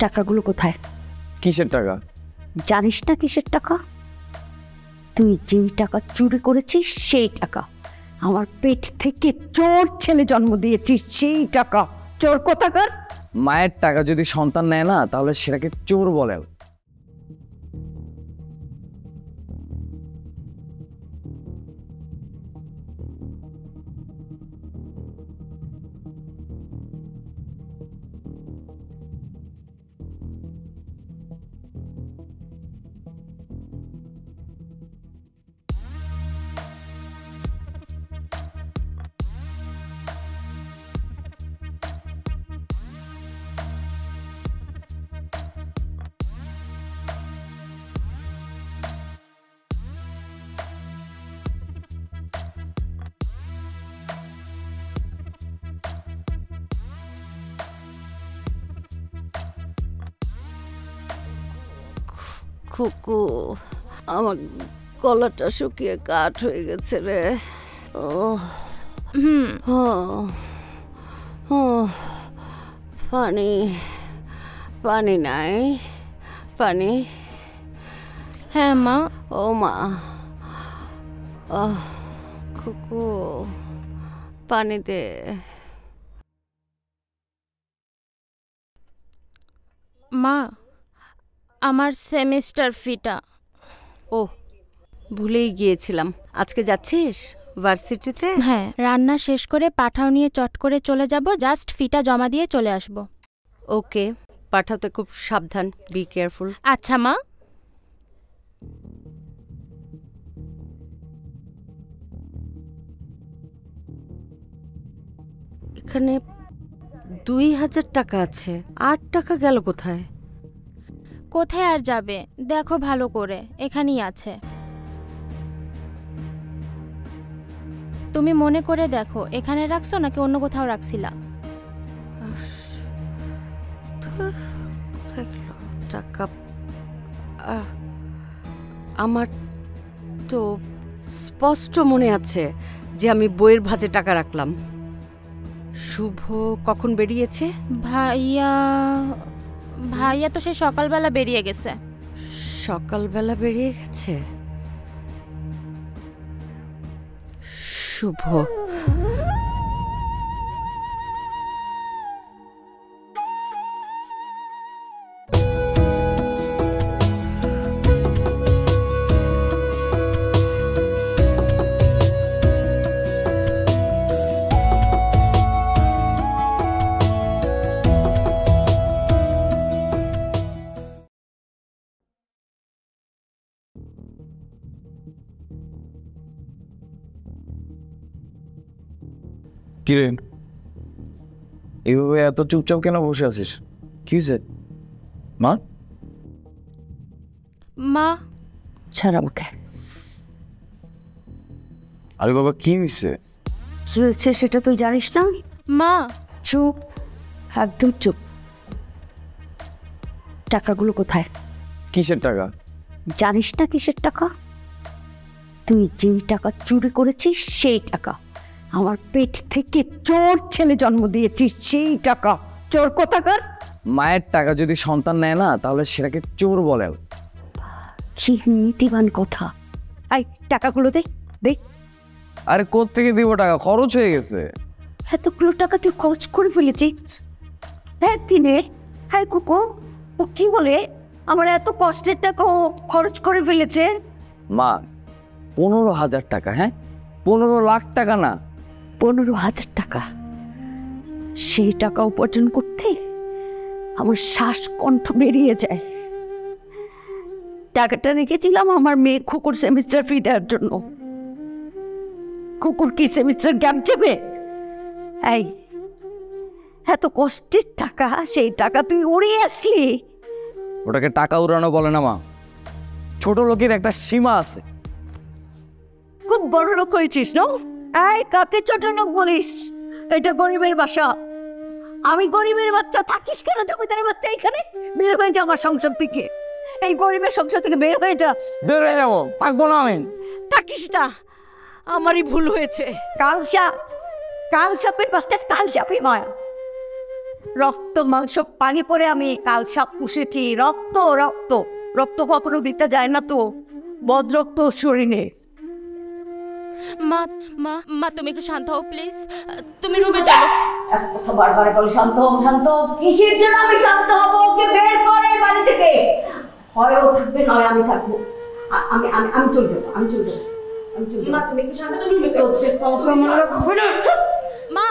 টাকাগুলো কোথায়? কিসের টাকা? জানিস না কিসের টাকা? তুই যেই টাকা চুরি করেছিস সেই টাকা। আমার পেট থেকে চোর ছেলে জন্ম দিয়েছিস সেই টাকা। চোর কোথাকার! মায়ের টাকা যদি সন্তান নেয় না তাহলে সেটাকে চোর বলে। খুকু, আমার গলাটা শুকিয়ে কাঠ হয়ে গেছে রে। পানি পানি নাই? পানি? হ্যাঁ মা। ও মা, খুকু পানি দে। মা, আমার সেমিস্টার ফিটা। ও, ভুলেই গিয়েছিলাম। আজকে যাচ্ছিস ভার্সিটিতে? হ্যাঁ, রান্না শেষ করে পাঠাও নিয়ে চট করে চলে যাব, জাস্ট ফিটা জমা দিয়ে চলে আসব। ওকে, পাঠাতে খুব সাবধান, বি কেয়ারফুল। আচ্ছা মা। এখানে 2000 টাকা আছে, 8 টাকা গেল কোথায়? কোথায় আর যাবে, দেখো ভালো করে, এখানেই আছে। তুমি মনে করে দেখো এখানে রাখছো নাকি অন্য কোথাও রাখছিলা। টাকা আমার তো স্পষ্ট মনে আছে যে আমি বইয়ের ভাঁজে টাকা রাখলাম। শুভ কখন বেরিয়েছে? ভাইয়া তো সেই সকালবেলা বেরিয়ে গেছে। সকালবেলা বেরিয়ে গেছে? শুভ কিরে, এইভাবে এত চুপচাপ কেন বসে আছিস? কি হয়েছে মা? মা ছাড় আমাকে। আরে বাবা, কি হয়েছে? কি হয়েছে সেটা তুই জানিস না? মা চুপ, একদম চুপ। টাকাগুলো কোথায়? কিসের টাকা? জানিস না কিসের টাকা? তুই যেই টাকা চুরি করেছিস সেই টাকা। আমার পেট থেকে চোর ছেলে জন্ম দিয়েছিস সেই টাকা। চোর কোথাকার! মায়ের টাকা যদি সন্তান নেয় না তাহলে সেটাকে চোর বলে। কি নীতিবান কথা। এই টাকাগুলো দে দে। আরে কোত্থেকে দিব টাকা? খরচ হয়ে গেছে। এতগুলো টাকা তুই খরচ করে ফেলেছিস একদিনে? হ্যাঁ কুকু, ও কি বলে আমার এত কষ্টের টাকা ও খরচ করে ফেলেছে? মা, 15,000 টাকা। হ্যাঁ, 15 লাখ টাকা না, 15,000 টাকা। সেই টাকা উপার্জন করতে আমার শ্বাসকণ্ঠ বেরিয়ে যায়। টাকাটা রেখেছিলাম আমার মেয়ে খুকুর সেমিস্টার ফি দেওয়ার জন্য। খুকুর কি সেমিস্টার গ্যাপ যাবে? এই এত কষ্টের টাকা, সেই টাকা তুই উড়িয়ে আসলি। ওটাকে টাকা উড়ানো বলে না মা। ছোট লোকের একটা সীমা আছে। খুব বড় লোক হয়েছিস না? এই কাকে ছোট লোক বলিস? এটা গরিবের বাসা। আমি গরিবের বাচ্চা, থাকিস কেন জমিদারের বাচ্চা এখানে? বের হয়ে যা আমার সংসার থেকে। এই গরিবের সংসার থেকে বের হয়ে যা। বের হয়ে যাবো, থাকবো না আমি। থাকিস না, আমারই ভুল হয়েছে। কাল সাপের বাচ্চা কাল সাপে মায়া। রক্ত মাংস পানি পরে আমি কাল সাপ পুষেছি। রক্ত রক্ত রক্ত কখনো দিতে যায় না তো, বদরক্ত শরীরে। মা মা মা তুমি একটু শান্ত হও প্লিজ, তুমি রুমে চলো। এক কথা বারবার বলি শান্ত হও শান্ত হও। কিসের জন্য আমি শান্ত হব? ওকে বের করে বাড়ি থেকে। হয় ও থাকবে নয় আমি থাকবো। আমি আমি আমি চলে যাবো, আমি চলে যাবো, আমি চলে যাবো। তুমি একটু শান্ত, তুমি রুমে চলো। মা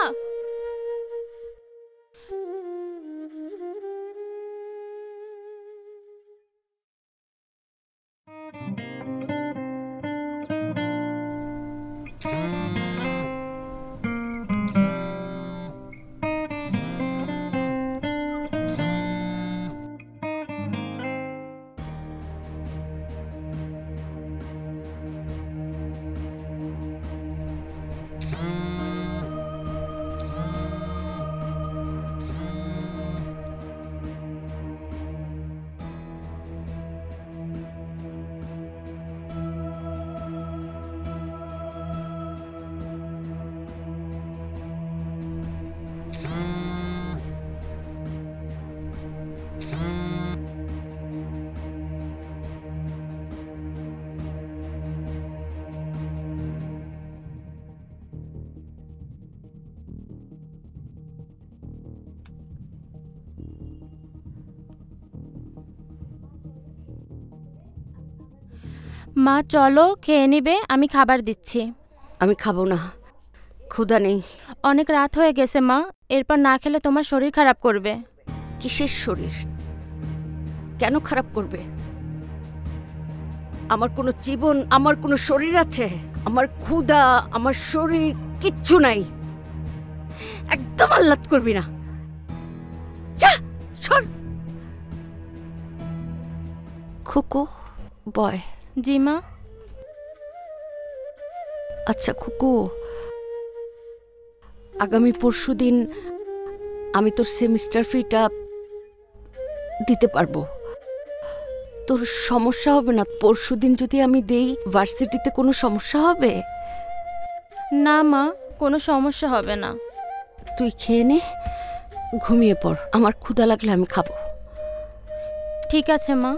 মা চলো খেয়ে নিবে, আমি খাবার দিচ্ছি। আমি খাবো না, ক্ষুধা নেই। অনেক রাত হয়ে গেছে মা, এরপর না খেলে তোমার শরীর খারাপ করবে। কিসের শরীর? কেন খারাপ করবে? আমার কোনো জীবন, আমার কোনো শরীর আছে? আমার ক্ষুধা, আমার শরীর কিচ্ছু নাই। একদম আহ্লাদ করবি না, যা সর। খুকু বয়। জি মা। আচ্ছা খুকু, আগামী পরশুদিন আমি তোর সেমিস্টার ফিটা দিতে পারবো। তোর সমস্যা হবে না? পরশুদিন যদি আমি দেই, ভার্সিটিতে কোনো সমস্যা হবে? না মা, কোনো সমস্যা হবে না। তুই খেয়ে নে, ঘুমিয়ে পড়। আমার ক্ষুধা লাগলে আমি খাবো। ঠিক আছে মা।